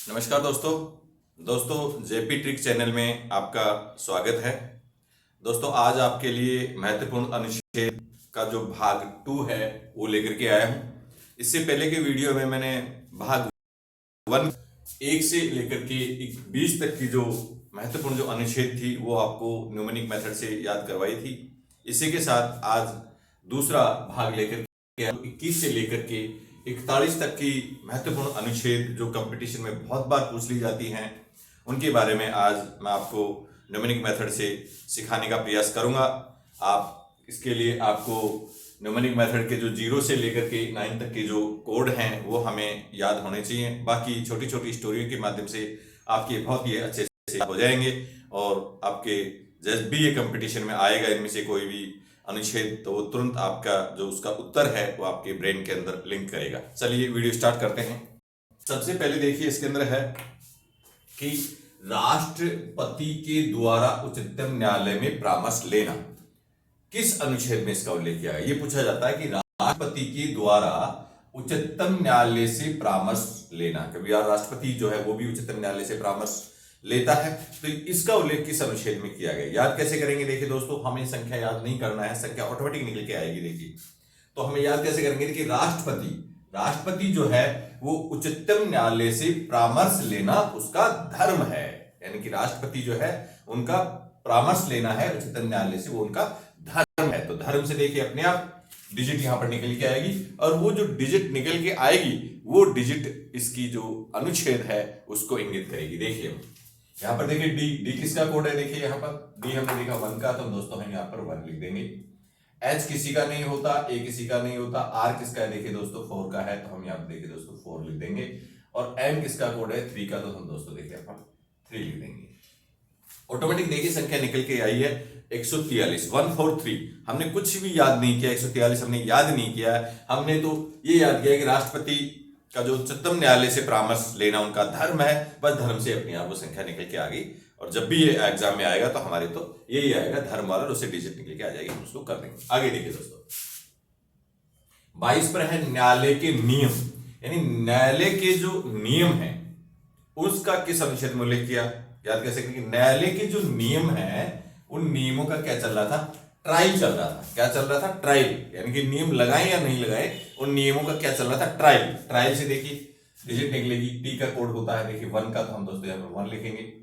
नमस्कार दोस्तों JP trick channel में आपका स्वागत है। दोस्तों आज आपके लिए महत्वपूर्ण अनुच्छेद का जो भाग 2 है वो लेकर के आया हूँ। इससे पहले के वीडियो में मैंने भाग 1 1 से लेकर के 20 तक की जो महत्वपूर्ण जो अनुच्छेद थी वो आपको न्यूमेरिक मेथड से याद करवाई थी। इसी के साथ आज दूसरा भाग लेकर के 21 से लेकर के 41 तक की महत्वपूर्ण अनुच्छेद जो कंपटीशन में बहुत बार पूछ ली जाती हैं उनके बारे में आज मैं आपको न्यूमेरिक मेथड से सिखाने का प्रयास करूंगा। आप इसके लिए आपको न्यूमेरिक मेथड के जो 0 से लेकर के 9 तक के जो कोड हैं वो हमें याद होने चाहिए। बाकी छोटी छोटी स्टोरियों के माध्यम से आपके बहुत ही अच्छे से हो जाएंगे और आपके जब भी ये कंपटीशन में आएगा इनमें से कोई भी अनुच्छेद तो वो तुरंत आपका जो उसका उत्तर है वो आपके ब्रेन के अंदर लिंक करेगा। चलिए वीडियो स्टार्ट करते हैं। सबसे पहले देखिए इसके अंदर है कि राष्ट्रपति के द्वारा उच्चतम न्यायालय में परामर्श लेना। किस अनुच्छेद में इसका उल्लेख किया है? ये पूछा जाता है कि राष्ट्रपति के द्वारा उच्चतम न्यायालय से परामर्श लेना। कभी यार राष्ट्रपति जो है वो भी उच्चतम न्यायालय से परामर्श लेता है तो इसका उल्लेख किस अनुच्छेद में किया गया? याद कैसे करेंगे? देखिए दोस्तों हमें संख्या याद नहीं करना है, संख्या ऑटोमेटिक निकल के आएगी। देखिए तो हमें याद कैसे करेंगे कि राष्ट्रपति जो है वो उच्चतम न्यायालय से परामर्श लेना उसका धर्म है। यानी कि राष्ट्रपति जो है उनका परामर्श लेना है उच्चतम न्यायालय से, वो उनका धर्म है। तो धर्म से देखिए अपने आप डिजिट यहां पर निकल के आएगी और वो जो डिजिट निकल के आएगी वो डिजिट इसकी जो अनुच्छेद है उसको इंगित करेगी। देखिए यहाँ पर देखिए डी किसका कोड है? देखिए यहाँ पर डी हमने देखा 1 का, तो दोस्तों हम यहाँ पर 1 लिख देंगे। एच किसी का नहीं होता, ए किसी का नहीं होता, आर किसका है? देखिए दोस्तों 4 का है तो हम यहाँ पर देखिए दोस्तों 4 लिख देंगे। और एम किसका कोड है? 3 का, तो हम दोस्तों देखिए यहाँ पर 3 लिख देंगे। ऑटोमेटिक देखिए संख्या निकल के आई है 143, 143। हमने कुछ भी याद नहीं किया, 143 हमने याद नहीं किया। हमने तो ये याद किया कि राष्ट्रपति का जो उच्चतम न्यायालय से परामर्श लेना उनका धर्म है, बस धर्म से अपने आप वो संख्या निकल के आ गई। और जब भी ये एग्जाम में आएगा तो हमारे तो यही आएगा धर्म वाला, उससे डिजिट निकल के आ जाएगी, हम उसको कर देंगे। आगे देखिए दोस्तों 22 पर है न्यायालय के नियम। यानी न्यायालय के जो नियम है उसका किस अनुच्छेद में उल्लेख किया? याद कैसे करेंगे? न्यायालय के जो नियम है उन नियमों का क्या चल रहा था? ट्रायल चल रहा था। क्या चल रहा था? ट्रायल। यानी कि नियम लगाए या नहीं लगाए उन नियमों का क्या चल रहा था? ट्रायल। ट्रायल से देखिए डिजिट निकलेगी। टी का कोड होता है देखिए 1 का, तो हम दोस्तों यहाँ पर 1 लिखेंगे।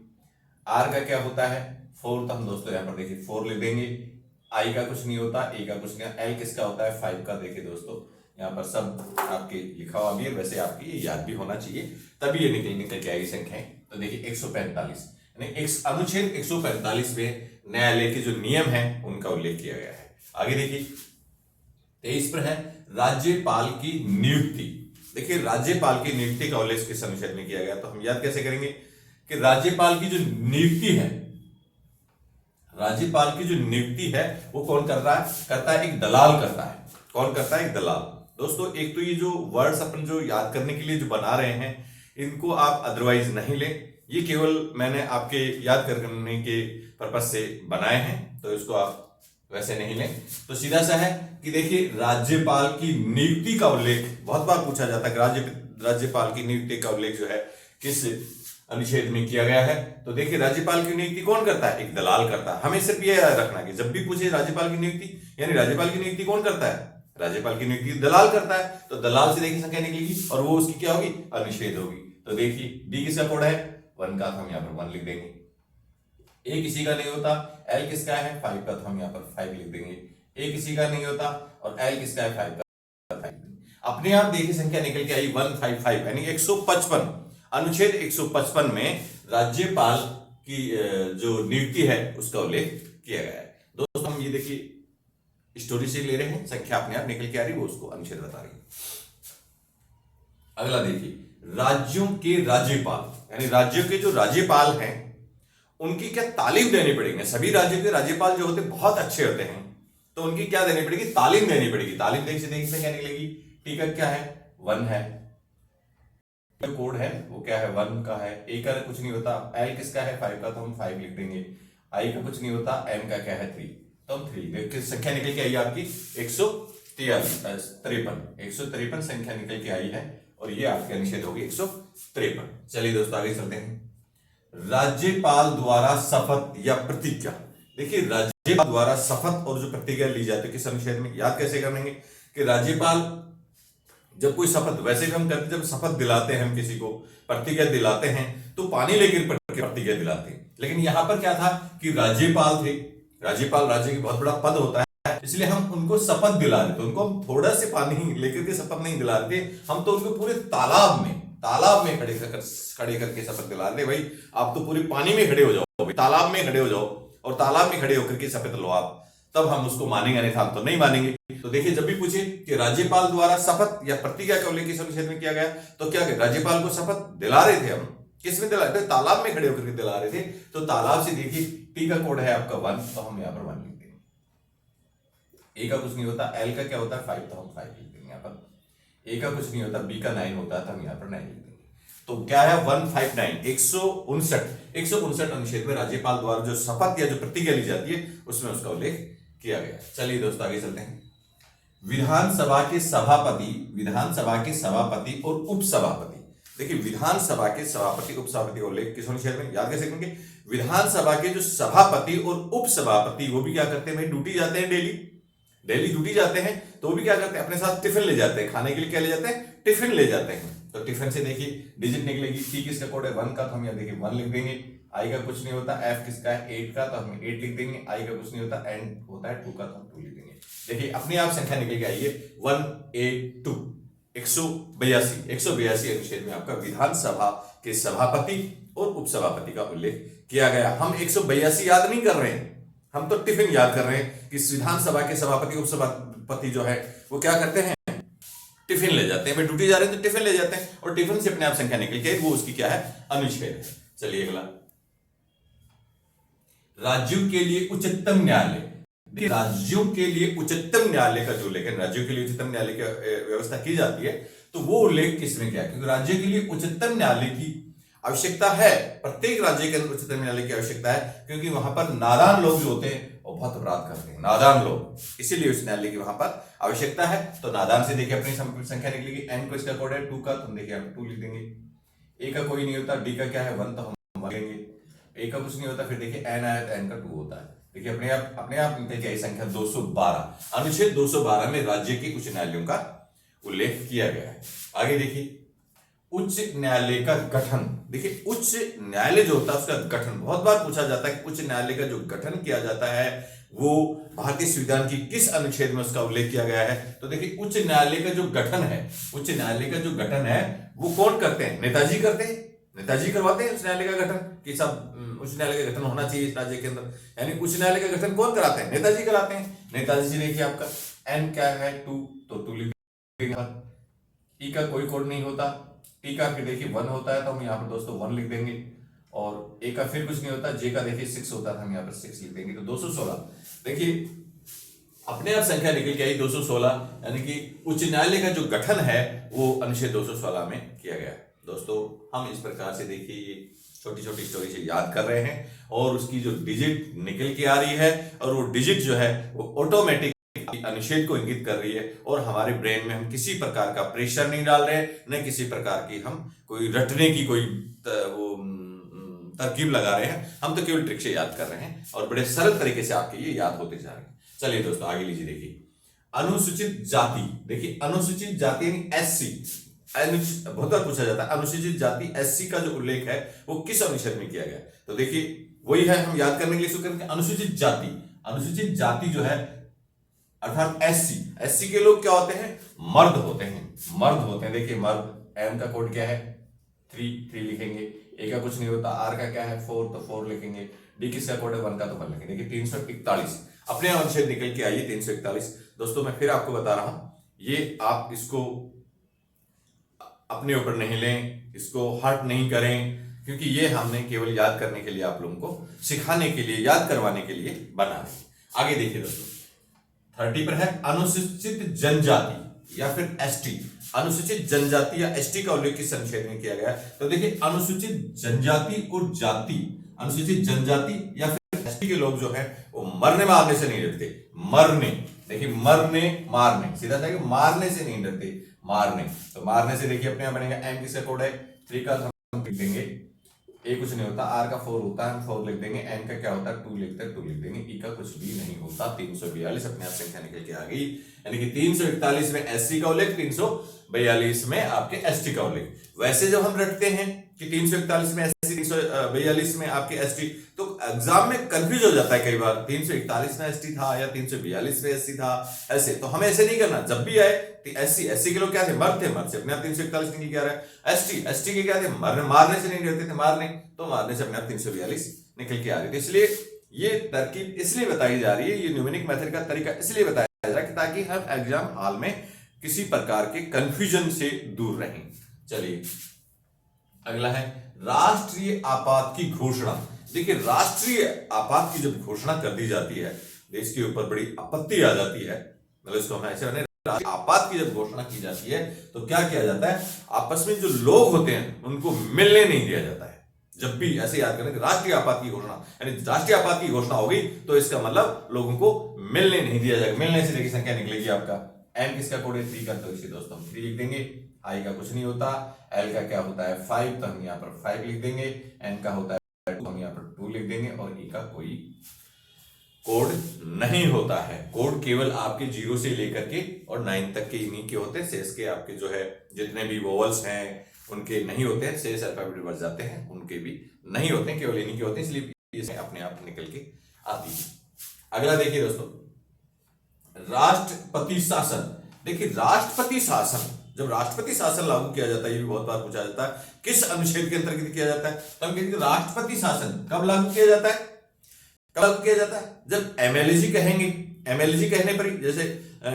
आर का क्या होता है? 4, तो हम दोस्तों यहाँ पर देखिए 4 लिख देंगे। आई का कुछ नहीं होता, ए का कुछ नहीं। एल किसका होता है? 5 का। देखिए दोस्तों यहाँ पर सब आपके लिखा हुआ भी है, वैसे आपकी ये याद भी होना चाहिए तभी ये निकल के आएगी संख्याएं। तो देखिए 145 यानी अनुच्छेद 145 में न्यायालय के जो नियम है उनका उल्लेख किया गया है। आगे देखिए 23 पर है राज्यपाल की नियुक्ति। देखिए राज्यपाल की नियुक्ति का उल्लेख किस अनुच्छेद में किया गया? तो हम याद कैसे करेंगे कि राज्यपाल की जो नियुक्ति है, राज्यपाल की जो नियुक्ति है वो कौन कर रहा है? करता है एक दलाल करता है। कौन करता है? एक दलाल। दोस्तों एक तो ये जो वर्ड्स अपन जो याद करने के लिए जो बना रहे हैं इनको आप अदरवाइज नहीं लें, ये केवल मैंने आपके याद करने के पर्पज से बनाए हैं, तो इसको आप वैसे नहीं लें। तो सीधा सा है कि देखिए राज्यपाल की नियुक्ति का उल्लेख बहुत बार पूछा जाता है। राज्यपाल की नियुक्ति का उल्लेख जो है किस अनुच्छेद में किया गया है? तो देखिए राज्यपाल की नियुक्ति कौन करता है? एक दलाल करता है। हमें सिर्फ यह याद रखना कि जब भी पूछे राज्यपाल की नियुक्ति, यानी राज्यपाल की नियुक्ति कौन करता है? राज्यपाल की नियुक्ति दलाल करता है। तो दलाल से देखिए संख्या निकलेगी और वो उसकी क्या होगी? अनुच्छेद होगी। तो देखिए डी किसका कोड है? 1 का, तो हम यहाँ पर 1 लिख देंगे। ए किसी का नहीं होता, एल किसका है? 5 का, तो हम यहाँ पर 5 लिख देंगे। ए किसी का नहीं होता और एल किसका है? 5 का, 5। अपने आप देखिए संख्या निकल के आई 155 यानी 155। अनुच्छेद 155 में राज्यपाल की जो नियुक्ति है उसका उल्लेख किया गया है। दोस्तों हम ये देखिए स्टोरी से ले रहे हैं, संख्या अपने आप निकल के आ रही है, वो उसको अनुच्छेद बता रही है। अगला देखिए राज्यों के राज्यपाल, यानी राज्यों के जो राज्यपाल हैं उनकी क्या तालीम देनी पड़ेगी? सभी राज्यों के राज्यपाल जो होते हैं बहुत अच्छे होते हैं, तो उनकी क्या देनी पड़ेगी? तालीम देनी पड़ेगी। तालीम देखने से क्या निकलेगी? टी का क्या है? 1 है। जो कोड है वो क्या है? 1 का है। ए का कुछ नहीं होता, एल किसका है? 5 का, तो हम 5 लिख देंगे। आई का कुछ नहीं होता, एम का क्या है? 3, तो हम 3। संख्या निकल के आई आपकी 153 संख्या निकल के आई है और ये आपके अनुच्छेद होगी 153। चलिए दोस्तों आगे चलते हैं। राज्यपाल द्वारा शपथ या प्रतिज्ञा। देखिए राज्यपाल द्वारा शपथ और जो प्रतिज्ञा ली जाती है किस अनुच्छेद में, याद कैसे करेंगे कि राज्यपाल जब कोई शपथ, वैसे भी हम करते जब शपथ दिलाते हैं हम किसी को, प्रतिज्ञा दिलाते हैं तो पानी लेकर प्रतिज्ञा दिलाते हैं, लेकिन यहां पर क्या था कि राज्यपाल थे, राज्यपाल राज्य की बहुत बड़ा पद होता है, इसलिए हम उनको शपथ दिला रहे थे, उनको हम थोड़ा से पानी लेकर के शपथ नहीं दिला रहे थे, हम तो उनको पूरे तालाब में खड़े करके शपथ दिला रहे, भाई आप तो पूरे पानी में खड़े हो जाओ, तालाब में खड़े हो जाओ और तालाब में खड़े होकर के शपथ लो आप, तब हम उसको मानेंगे, नहीं हम तो नहीं मानेंगे। तो देखिए जब भी पूछे कि राज्यपाल द्वारा शपथ या प्रतिज्ञा का उल्लेख किस अनुच्छेद में किया गया, तो क्या राज्यपाल को शपथ दिला रहे थे हम, किस में दिला रहे थे, तालाब में खड़े होकर के दिला रहे थे, तो तालाब से देखिए टी का कोड है आपका 1, तो हम यहाँ पर 1 लिख देंगे, ए का कुछ नहीं होता, एल का क्या होता है 5, तो हम 5 लिख देंगे यहाँ पर, ए का कुछ नहीं होता, बी का 9 होता है, तो हम यहाँ पर 9 लिख देंगे। तो क्या है 159 159 अनुच्छेद में राज्यपाल द्वारा जो शपथ या जो प्रतिज्ञा ली जाती है उसमें उसका उल्लेख किया गया। चलिए दोस्तों आगे चलते हैं। विधानसभा के सभापति और उपसभापति। देखिए विधानसभा के सभापति उपसभापति का उल्लेख किस अनुच्छेद में, याद कैसे करेंगे, विधानसभा के जो सभापति और उपसभापति वो भी क्या करते हैं भाई, ड्यूटी जाते हैं, डेली ड्यूटी जाते हैं, तो वो भी क्या करते हैं अपने साथ टिफिन ले जाते हैं, खाने के लिए क्या ले जाते हैं, टिफिन ले जाते हैं। तो टिफिन से देखिए डिजिट निकलेगी, टी किसका कोड है 1 का, तो हम यहाँ देखिए 1 लिख देंगे, आई का कुछ नहीं होता, एफ किसका है 8 का, तो हम 8 लिख देंगे, आई का कुछ नहीं होता, एंड होता है 2 का, तो हम 2 लिख देंगे। देखिए अपने आप संख्या निकल के आई है 182 182 अनुच्छेद में आपका विधानसभा के सभापति और उपसभापति का उल्लेख किया गया। हम 182 याद नहीं कर रहे हैं, हम तो टिफिन याद कर रहे हैं कि विधानसभा के सभापति उपसभापति जो है वो क्या करते हैं, टिफिन ले जाते हैं, ड्यूटी जा रहे हैं तो टिफिन ले जाते हैं, और टिफिन से अपने आप संख्या निकल के वो उसकी क्या है, अनुच्छेद है। चलिए अगला, राज्यों के लिए उच्चतम न्यायालय। राज्यों के लिए उच्चतम न्यायालय का जो उल्लेख है, राज्यों के लिए उच्चतम न्यायालय की व्यवस्था की जाती है, तो वो उल्लेख किसमें क्या है, क्योंकि राज्य के लिए उच्चतम न्यायालय की आवश्यकता है, प्रत्येक राज्य के अंदर उच्चतम न्यायालय की आवश्यकता है, क्योंकि वहां पर नादान लोग जो होते हैं वो बहुत अपराध करते हैं, नादान लोग, इसीलिए उस न्यायालय की वहां पर आवश्यकता है। तो नादान से देखिए अपनी संख्या निकलेगी, एन को इसका कोड है 2 का, तो देखिए हम 2 लिख देंगे, ए का कोई नहीं होता, डी का क्या है 1, तो हम 1 लेंगे, ए का कुछ नहीं होता, फिर देखिए एन आया तो एन का 2 होता है, देखिए अपने आप मिलते क्या संख्या 212, अनुच्छेद 212 में राज्य के उच्च न्यायालयों का उल्लेख किया गया है। आगे देखिए उच्च न्यायालय का गठन। देखिए उच्च न्यायालय जो होता है उसका गठन बहुत बार पूछा जाता है कि उच्च न्यायालय का जो गठन किया जाता है वो भारतीय संविधान की किस अनुच्छेद में उसका उल्लेख किया गया है। तो देखिए उच्च न्यायालय का जो गठन है, उच्च न्यायालय का जो गठन है वो कौन करते हैं, नेताजी करते हैं, नेताजी करवाते हैं उच्च न्यायालय का गठन, कि सब उच्च न्यायालय का गठन होना चाहिए इस राज्य के अंदर, यानी उच्च न्यायालय का गठन कौन कराते हैं, नेताजी कराते हैं। नेताजी से देखिए आपका एन क्या है 2, तो 2 लिख देंगे, ई का कोई कोड नहीं होता, टी का फिर देखिए 1 होता है, तो हम यहाँ पर दोस्तों 1 लिख देंगे, और ए का फिर कुछ नहीं होता, जे का देखिए 6 होता है, हम यहाँ पर 6 लिख देंगे, तो 216। देखिए अपने आप संख्या निकल के आई 216, यानी कि उच्च न्यायालय का जो गठन है वो अनुच्छेद 216 में किया गया है। दोस्तों हम इस प्रकार से देखिए ये छोटी छोटी स्टोरी से याद कर रहे हैं, और उसकी जो डिजिट निकल के आ रही है, और वो डिजिट जो है वो ऑटोमेटिक अनुच्छेद को इंगित कर रही है, और हमारे ब्रेन में हम किसी प्रकार का प्रेशर नहीं डाल रहे, न किसी प्रकार की हम कोई रटने की कोई वो तरकीब लगा रहे हैं, हम तो केवल ट्रिक से याद कर रहे हैं, और बड़े सरल तरीके से आपके ये याद होते जा रहे हैं। चलिए दोस्तों आगे लीजिए, देखिए अनुसूचित जाति। देखिए अनुसूचित जाति यानी एससी, बहुत बार पूछा जाता है अनुसूचित जाति एससी का जो उल्लेख है वो किस अनुच्छेद में किया गया। तो देखिए वही है, हम याद करने के लिए शुरू करेंगे अनुसूचित जाति जो है अर्थात एससी के लोग क्या होते हैं, मर्द होते हैं। देखिए मर्द, एम का कोड क्या है 3 लिखेंगे, ए का कुछ नहीं होता, आर का क्या है 4, तो 4 लिखेंगे, डी किसका कोड है 1 का, तो 1 लिखेंगे। देखिए 341 अपने अनुच्छेद निकल के आइए 341। दोस्तों मैं फिर आपको बता रहा हूं, ये आप इसको अपने ऊपर नहीं लें, इसको हर्ट नहीं करें, क्योंकि ये हमने केवल याद करने के लिए, आप लोगों को सिखाने के लिए, याद करवाने के लिए बना रहे। आगे देखिए दोस्तों 30 पर है अनुसूचित जनजाति या फिर एसटी। अनुसूचित जनजाति या एसटी का उल्लेख किस अनुच्छेद में किया गया है। तो देखिए अनुसूचित जनजाति और जाति, अनुसूचित जनजाति या फिर एसटी के लोग जो है वो मरने मारने से नहीं डरते, देखिए मरने मारने, सीधा था कि मारने से नहीं डरते, मारने। तो मारने से देखिए अपने यहाँ बनेगा एम किसका कोड है 3 का, हम लिख देंगे ए कुछ नहीं होता, आर का 4 होता है, हम 4 लिख देंगे, एन का क्या होता है 2 लिखते हैं 2 लिख देंगे, ई का कुछ भी नहीं होता। 342 अपने आप संख्या निकल के आ गई, यानी कि 341 में एससी का उल्लेख, 342 में आपके एसटी का उल्लेख। वैसे जब हम रखते हैं कि 341 में एससी 342 में आपके एसटी, तो एग्जाम में कंफ्यूज हो जाता है कई बार, 341 में एसटी था या 342 में एससी था, ऐसे। तो हमें ऐसे नहीं करना, जब भी आए एससी के लोग क्या थे, मर्द थे, मर्द से अपने आप 341 निकल के आ रहा है। एसटी के क्या थे, मारने से नहीं रहते थे, मारने, तो मारने से अपने आप 342 निकल के आ रही थी। इसलिए ये तरकीब इसलिए बताई जा रही है, ये न्यूमेरिक मेथड का तरीका इसलिए बताया जा रहा है ताकि हम एग्जाम हॉल में किसी प्रकार के कंफ्यूजन से दूर रहें। चलिए अगला है राष्ट्रीय आपात की घोषणा। देखिए राष्ट्रीय आपात की जब घोषणा कर दी जाती है, देश के ऊपर बड़ी आपत्ति आ जाती है, मतलब इसको हम ऐसे आपात की जब घोषणा की जाती है तो क्या किया जाता है, आपस में जो लोग होते हैं उनको मिलने नहीं दिया जाता है। जब भी ऐसे याद करें कि राष्ट्रीय आपात की घोषणा, यानी राष्ट्रीय आपात की घोषणा होगी तो इसका मतलब लोगों को मिलने नहीं दिया जाएगा। मिलने से देखिए संख्या निकलेगी आपका एम किसका कोड है 3 का, तो इसे दोस्तों हम 3 लिख देंगे, आई का कुछ नहीं होता, एल का क्या होता है 5, तो हम यहाँ पर 5 लिख देंगे, एन का होता है 2, हम यहाँ पर 2 लिख देंगे, और ई का कोई कोड नहीं होता है। कोड केवल आपके 0 से लेकर के और 9 तक के इन्हीं के होते हैं, शेष के आपके जो है जितने भी वोवल्स हैं उनके नहीं होते हैं, शेष अल्फाबेट बढ़ जाते हैं उनके भी नहीं होते हैं, केवल इन्हीं के होते हैं, इसलिए ये अपने आप निकल के आती है। अगला देखिए दोस्तों राष्ट्रपति शासन। देखिए राष्ट्रपति शासन, जब राष्ट्रपति शासन लागू किया जाता है, ये भी बहुत बार पूछा जाता है किस अनुच्छेद के अंतर्गत किया जाता है, तो हम कहेंगे राष्ट्रपति शासन कब लागू किया जाता है, कब लागू किया जाता है जब एमएलजी कहेंगे। एमएलजी कहने पर जैसे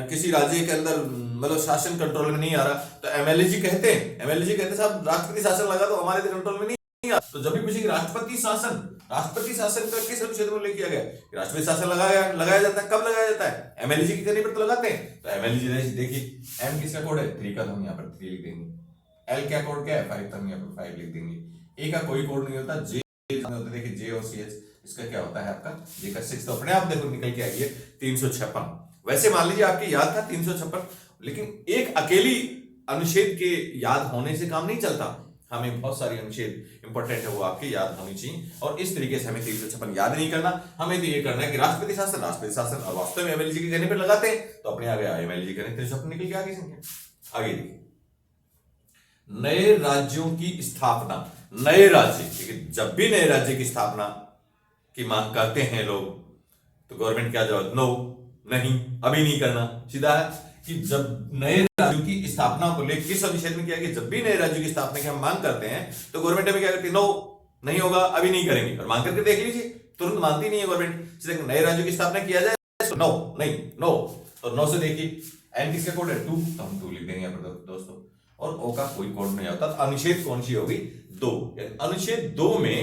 किसी राज्य के अंदर मतलब शासन कंट्रोल में नहीं आ रहा तो एमएलजी कहते हैं, एमएलजी कहते हैं साहब राष्ट्रपति शासन लगा तो हमारे कंट्रोल में नहीं आ। तो जब भी पूछेंगे राष्ट्रपति शासन, राष्ट्रपति शासन का किस अनुच्छेद में उल्लेख किया गया, राष्ट्रपति शासन लगाया जाता है, कब लगाया जाता है, एमएलजी की कहने पर तो लगाते हैं। तो एमएलजी देखिए एम किसका कोड है 3 का, तो हम यहाँ पर 3 लिख देंगे, एल क्या कोड क्या है 5, तो हम यहाँ पर 5 लिख देंगे, ए का कोई कोड नहीं होता, जे होता, देखिए जे और सी एच, इसका क्या होता है आपका जे का 6, तो अपने आप देखो निकल के आई है 356। वैसे मान लीजिए आपकी याद था 356, लेकिन एक अकेली अनुच्छेद के याद होने से काम नहीं चलता, हमें बहुत सारी अनुच्छेद इंपॉर्टेंट है वो आपके याद होनी चाहिए, और इस तरीके से हमें 356 याद नहीं करना, हमें तो ये करना है कि राष्ट्रपति शासन, राष्ट्रपति शासन और वास्तव में एमएलजी के कहने पर लगाते हैं तो अपने आ गया एमएलजी कहने 356 निकल के आ गई संख्या। आगे देखिए नए राज्यों की स्थापना। नए राज्य, देखिए जब भी नए राज्य की स्थापना की मांग करते हैं लोग तो गवर्नमेंट क्या जवाब, नो, नहीं, अभी नहीं करना। सीधा है कि जब नए राज्यों की स्थापना को लेकर किस अनुच्छेद में किया कि जब भी नए राज्यों की स्थापना की हम मांग करते हैं तो गवर्नमेंट हमें क्या करती है, नो, नहीं होगा, अभी नहीं करेंगे। और मांग करके देख लीजिए तुरंत मानती नहीं है गवर्नमेंट, सीधे नए राज्यों की स्थापना किया जाए तो नो, नहीं, नो, और नो से देखिए एन किसका कोड है 2, तो हम 2 लिख देंगे यहाँ पर दोस्तों, और ओ का कोई कोड नहीं होता। तो अनुच्छेद कौन सी होगी 2, अनुच्छेद 2 में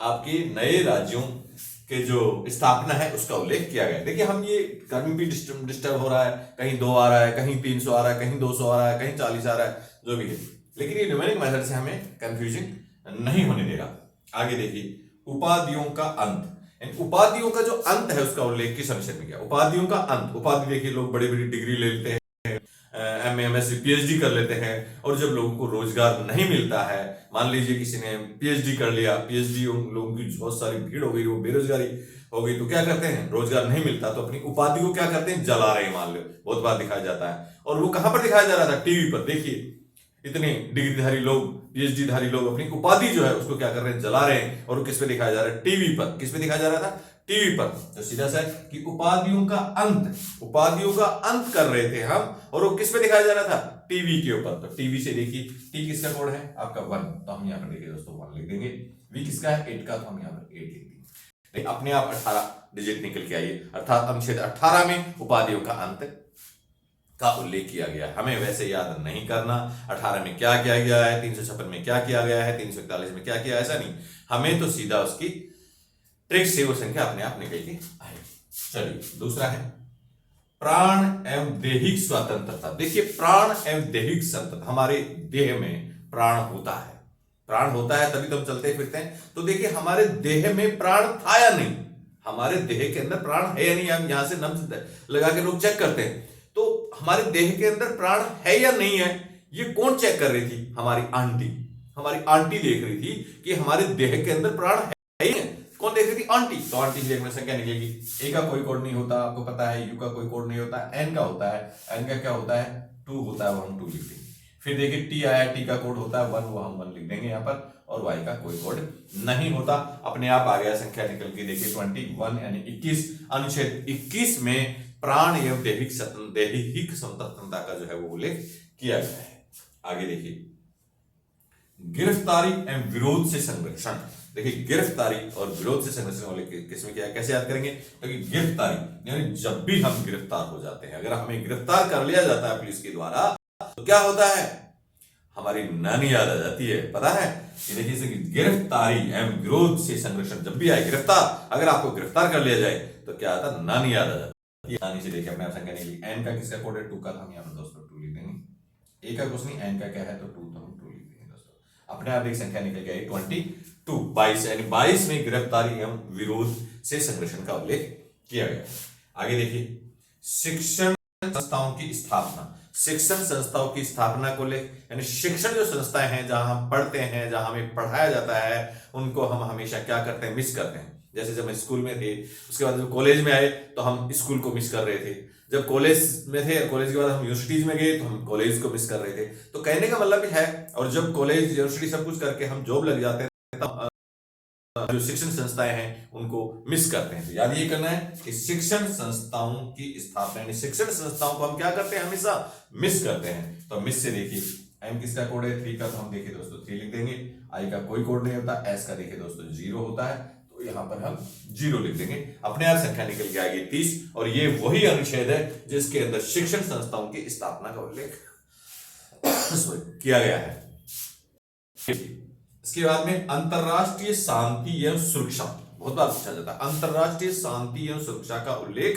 आपके नए राज्यों के जो स्थापना है उसका उल्लेख किया गया। देखिए हम ये कर्म भी डिस्टर्ब हो रहा है, कहीं 2 आ रहा है, कहीं 300 आ रहा है, कहीं 200 आ रहा है, कहीं 40 आ रहा है, जो भी है, लेकिन ये न्यूमेरिक मेथड से हमें कंफ्यूजन नहीं होने देगा। आगे देखिए उपाधियों का अंत, उपाधियों का जो अंत है उसका उल्लेख किस अनुच्छेद में किया, उपाधियों का अंत। उपाधि देखिए लोग बड़ी बड़ी डिग्री ले लेते हैं, एमए एमएससी पीएचडी कर लेते हैं, और जब लोगों को रोजगार नहीं मिलता है, मान लीजिए किसी ने पीएचडी कर लिया, पीएचडी लोगों की बहुत सारी भीड़ हो गई, वो बेरोजगारी हो गई, तो क्या करते हैं, रोजगार नहीं मिलता तो अपनी उपाधि को क्या करते हैं, जला रहे हैं, मान लो बहुत बार दिखाया जाता है। और वो कहां पर दिखाया जा रहा था, टीवी पर। देखिए इतने डिग्रीधारी लोग, पीएचडी धारी लोग अपनी उपाधि जो है उसको क्या कर रहे हैं, जला रहे हैं, और वो किस पे दिखाया जा रहा है, टीवी पर। किस पे दिखाया जा रहा था, टीवी पर। तो सीधा सा कि उपाधियों का अंत, उपाधियों का अंत कर रहे थे हम, और वो किस पे दिखाया जा रहा था, टीवी के ऊपर। तो टीवी से देखिए टी किसका कोड है आपका 1, तो हम यहाँ पर देखिए दोस्तों 1 लिख देंगे, वी किसका है 8 का, तो हम यहाँ पर 8 लिख देंगे। अपने आप 18 डिजिट निकल के आइए, अर्थात अनुच्छेद 18 में उपाधियों का अंत का उल्लेख किया गया। हमें वैसे याद नहीं करना 18 में क्या किया गया है, 356 में क्या किया गया है, 341 में क्या किया, ऐसा नहीं, हमें तो सीधा उसकी ट्रिक से वो संख्या अपने आप निकल के आएगी। चलिए दूसरा है प्राण एवं दैहिक स्वतंत्रता। देखिए प्राण एवं दैहिक स्वतंत्रता, हमारे देह में प्राण होता है, प्राण होता है तभी तो हम चलते फिरते हैं। तो देखिए हमारे देह में प्राण था या नहीं, हमारे देह के अंदर प्राण है या नहीं, हम यहां से नब्ज लगा के लोग चेक करते हैं, तो हमारे देह के अंदर प्राण है या नहीं है, ये कौन चेक कर रही थी? हमारी आंटी। हमारी आंटी देख रही थी कि हमारे देह के अंदर प्राण है ही है। कौन देख रही थी? आंटी। तो आंटी की देख में संख्या निकलेगी। ए का कोई कोड नहीं होता, आपको पता है। यू का कोई कोड नहीं होता, एन का होता है। एन का क्या होता है? 2 होता है, वो हम 2 लिख देंगे। फिर देखिए टी आया, टी का कोड होता है 1, वो हम 1 लिख देंगे यहाँ पर। और वाई का कोई कोड नहीं होता, अपने आप आ गया संख्या निकल के। देखिए 21 यानी 21, अनुच्छेद 21 में प्राण एवं दैहिक समतंत्रता का जो है वो उल्लेख किया गया है। आगे देखिए, गिरफ्तारी एवं विरोध से संरक्षण। देखिए गिरफ्तारी और विरोध से संरक्षण वाले किसमें क्या है, कैसे याद करेंगे? तो गिरफ्तारी यानी जब भी हम गिरफ्तार हो जाते हैं, अगर हमें गिरफ्तार कर लिया जाता है पुलिस के द्वारा, तो क्या होता है? हमारी नानी याद आ जाती है, पता है? कि देखिए गिरफ्तारी एवं विरोध से संरक्षण जब भी आए, गिरफ्तार, अगर आपको गिरफ्तार कर लिया जाए तो क्या आता? नानी याद आ जाती है। नानी से देखिए अपने आप संख्या निकली। एन का किसका कोड है? 2 का। हम यहाँ पर दोस्तों 2 लिख देंगे। ए का कुछ नहीं, एन का क्या है? तो 2, तो हम 2 लिख देंगे दोस्तों। अपने आप एक संख्या निकल गई 22 यानी 22 में गिरफ्तारी एवं विरोध से संरक्षण का उल्लेख किया गया। आगे देखिए, शिक्षण संस्थाओं की स्थापना। शिक्षण संस्थाओं की स्थापना को ले, यानी शिक्षण जो संस्थाएं हैं जहां हम पढ़ते हैं, जहां हमें पढ़ाया जाता है, उनको हम हमेशा क्या करते हैं? मिस करते हैं। जैसे जब हम स्कूल में थे, उसके बाद जब कॉलेज में आए तो हम स्कूल को मिस कर रहे थे। जब कॉलेज में थे, कॉलेज के बाद हम यूनिवर्सिटीज में गए तो हम कॉलेज को मिस कर रहे थे। तो कहने का मतलब है, और जब कॉलेज यूनिवर्सिटी सब कुछ करके हम जॉब लग जाते हैं, तब जो शिक्षण संस्थाएं हैं उनको मिस करते हैं। तो याद ये करना है कि शिक्षण संस्थाओं की स्थापना, यानी शिक्षण संस्थाओं को हम क्या करते हैं? हमेशा मिस करते हैं। तो मिस से देखिए, एम किसका कोड है? 3 का। तो हम देखिए दोस्तों 3 लिख देंगे। आई का कोई कोड नहीं होता। एस का देखिए दोस्तों 0 होता है, तो यहाँ पर हम 0 लिख देंगे। अपने आप संख्या निकल के आएगी 30, और ये वही अनुच्छेद है जिसके अंदर शिक्षण संस्थाओं की स्थापना का उल्लेख किया गया है। इसके बाद में अंतरराष्ट्रीय शांति एवं सुरक्षा, बहुत बार पूछा जाता है, अंतरराष्ट्रीय शांति एवं सुरक्षा का उल्लेख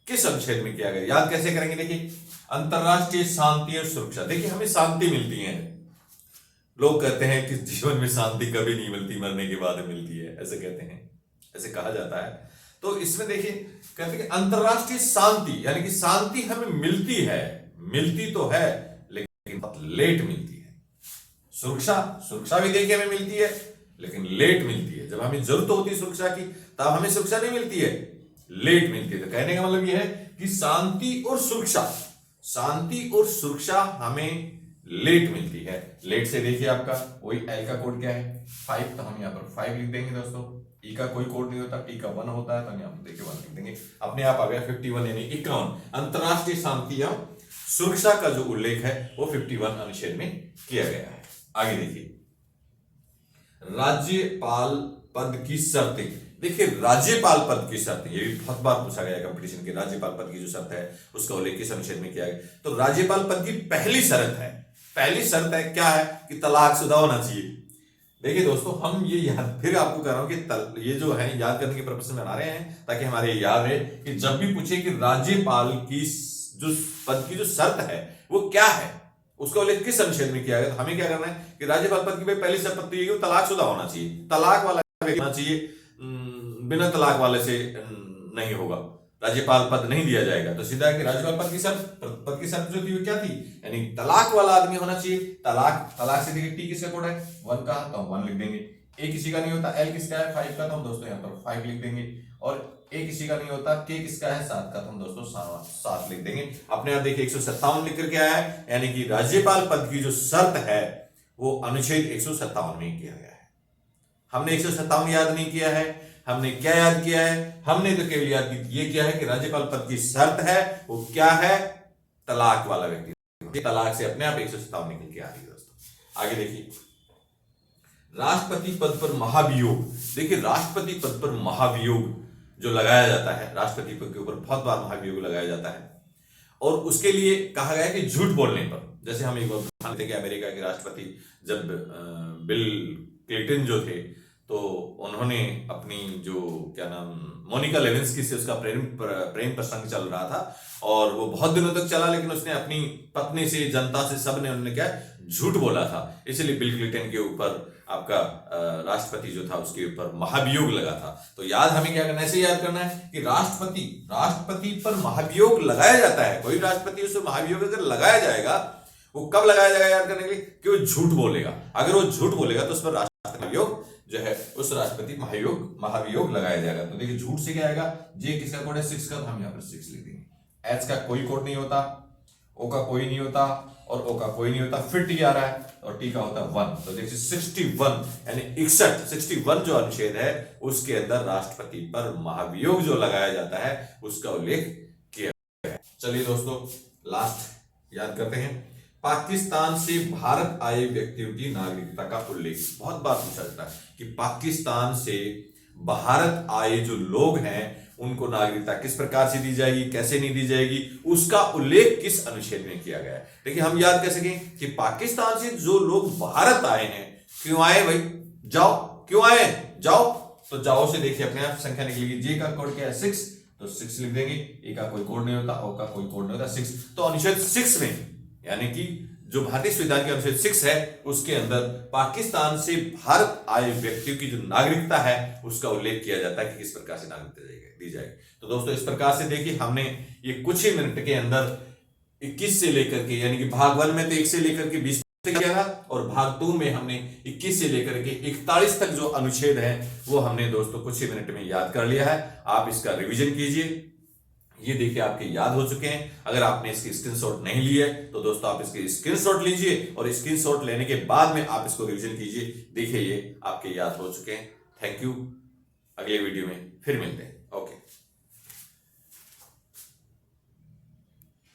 किस अनुच्छेद में किया गया? याद कैसे करेंगे? देखिए अंतरराष्ट्रीय शांति एवं सुरक्षा, देखिए हमें शांति मिलती है। लोग कहते हैं कि जीवन में शांति कभी नहीं मिलती, मरने के बाद मिलती है, ऐसे कहते हैं, ऐसे कहा जाता है। तो इसमें देखिए कहते हैं कि अंतरराष्ट्रीय शांति, यानी कि शांति हमें मिलती है, मिलती तो है लेकिन बहुत लेट मिलती है। सुरक्षा भी देखिए हमें मिलती है लेकिन लेट मिलती है। जब हमें जरूरत होती है सुरक्षा की, तब हमें सुरक्षा नहीं मिलती है, लेट मिलती है। तो कहने का मतलब यह है कि शांति और सुरक्षा हमें लेट मिलती है। लेट से देखिए आपका वही एल का कोड क्या है? 5। तो हम यहाँ पर 5 लिख देंगे दोस्तों। ई का कोई कोड नहीं होता, टी का 1 होता है, तो हम यहाँ पर देखिए 1 लिख देंगे। अपने आप आ गया 51 यानी 51। अंतरराष्ट्रीय शांति एवं सुरक्षा का जो उल्लेख है वो 51 अनुच्छेद में किया गया है। आगे देखिए, राज्यपाल पद की शर्तें। देखिए राज्यपाल पद की शर्तें, ये भी बहुत बार पूछा गया कंपटीशन के। राज्यपाल पद की जो शर्त है उसका उल्लेख किस अनुच्छेद में किया गया? तो राज्यपाल पद की पहली शर्त है, क्या है? कि तलाकशुदा होना चाहिए। देखिए दोस्तों, हम ये याद फिर आपको कह रहा हूं कि ये जो है याद करने के पर्पज से बना रहे हैं, ताकि हमारे याद रहे कि जब भी पूछे कि राज्यपाल की जो पद की जो शर्त है वो क्या है, उसका उल्लेख किस अनुच्छेद में किया गया, तो हमें क्या करना है कि राज्यपाल पद की पहली शर्त ये तलाकशुदा होना चाहिए, तलाक वाला होना चाहिए, बिना तलाक वाले से नहीं होगा, राज्यपाल पद नहीं दिया जाएगा। तो सीधा कि राज्यपाल पद की शर्त जो थी वो क्या थी? यानी तलाक वाला आदमी होना चाहिए। तलाक से देखिए टी किसका कोड है? 1 का, तो हम 1 लिख देंगे। ए किसी का नहीं होता, एल किसका है? 5 का, तो हम दोस्तों यहाँ पर 5 लिख देंगे। और ए किसी का नहीं होता, के किसका है? 7 का, तो हम दोस्तों 7 लिख देंगे। अपने आप देखिए 157 लिख करके आया है, यानी कि राज्यपाल पद की जो शर्त है वो अनुच्छेद 157 में किया गया है। हमने 157 याद नहीं किया है, हमने क्या याद किया है? हमने तो केवल याद ये किया है कि राज्यपाल पद की शर्त है वो क्या है? तलाक वाला व्यक्ति। तलाक से अपने आप 157 निकल के आ रही है दोस्तों। आगे देखिए, राष्ट्रपति पद पर महाभियोग। देखिए राष्ट्रपति पद पर महाभियोग जो लगाया जाता है, राष्ट्रपति पद के ऊपर बहुत बार महाभियोग लगाया जाता है, और उसके लिए कहा गया है कि झूठ बोलने पर, जैसे हम एक बार थे कि अमेरिका के राष्ट्रपति जब बिल क्लिंटन जो थे, तो उन्होंने अपनी जो क्या नाम मोनिका लेविंस्की से उसका प्रेम प्रसंग चल रहा था, और वो बहुत दिनों तक चला, लेकिन उसने अपनी पत्नी से, जनता से, सब ने उन्होंने क्या झूठ बोला था। इसलिए बिल क्लिंटन के ऊपर आपका राष्ट्रपति जो था उसके ऊपर महाभियोग लगा था। तो याद हमें क्या करना है? ऐसे याद करना है कि राष्ट्रपति पर महाभियोग लगाया जाता है। कोई राष्ट्रपति उस महाभियोग अगर लगाया जाएगा, वो कब लगाया जाएगा याद करने के लिए कि वो झूठ बोलेगा। अगर वो झूठ बोलेगा तो उस पर राष्ट्रपति महाभियोग जो है उस राष्ट्रपति महाभियोग लगाया जाएगा। तो देखिए झूठ से क्या आएगा, जे किसका कोड है 6 का, तो हम यहाँ पर 6 लिख देंगे। एच का कोई कोड नहीं होता, ओ का कोई नहीं होता और ओ का कोई नहीं होता, फिर टी आ रहा है और टी का होता है 1। तो देखिए 61 यानी 61 जो अनुच्छेद है उसके अंदर राष्ट्रपति पर महाभियोग जो लगाया जाता है उसका उल्लेख किया गया है। चलिए दोस्तों लास्ट याद करते हैं। पाकिस्तान से भारत आए व्यक्तियों की नागरिकता का उल्लेख बहुत बार पूछा जाता है कि पाकिस्तान से भारत आए जो लोग हैं उनको नागरिकता किस प्रकार से दी जाएगी, कैसे नहीं दी जाएगी, उसका उल्लेख किस अनुच्छेद में किया गया है। देखिए हम याद कर सकें कि पाकिस्तान से जो लोग भारत आए हैं, क्यों आए भाई, जाओ, क्यों आए, जाओ, तो जाओ से देखिए अपने आप संख्या निकलेगी। जे का कोड क्या है 6, तो 6 लिख देंगे। ए का कोई कोड नहीं होता, ओ का कोई कोड नहीं होता, 6। तो अनुच्छेद 6 में यानी कि जो भारतीय संविधान के अनुच्छेद 6 है उसके अंदर पाकिस्तान से भारत आए व्यक्तियों की जो नागरिकता है उसका उल्लेख किया जाता है कि किस प्रकार से नागरिकता दी जाएगी। तो दोस्तों इस प्रकार से देखिए हमने ये कुछ ही मिनट के अंदर 21 से लेकर के यानी कि भाग 1 में तो 1 से लेकर के 20 तक किया था और भाग 2 में हमने 21 से लेकर के 41 तक जो अनुच्छेद है वो हमने दोस्तों कुछ ही मिनट में याद कर लिया है। आप इसका रिवीजन कीजिए। ये देखिए आपके याद हो चुके हैं। अगर आपने इसकी स्क्रीनशॉट नहीं ली है तो दोस्तों आप इसकी स्क्रीनशॉट लीजिए और स्क्रीनशॉट लेने के बाद में आप इसको रिवीजन कीजिए। देखिए ये आपके याद हो चुके हैं। Thank you. अगले वीडियो में फिर मिलते हैं।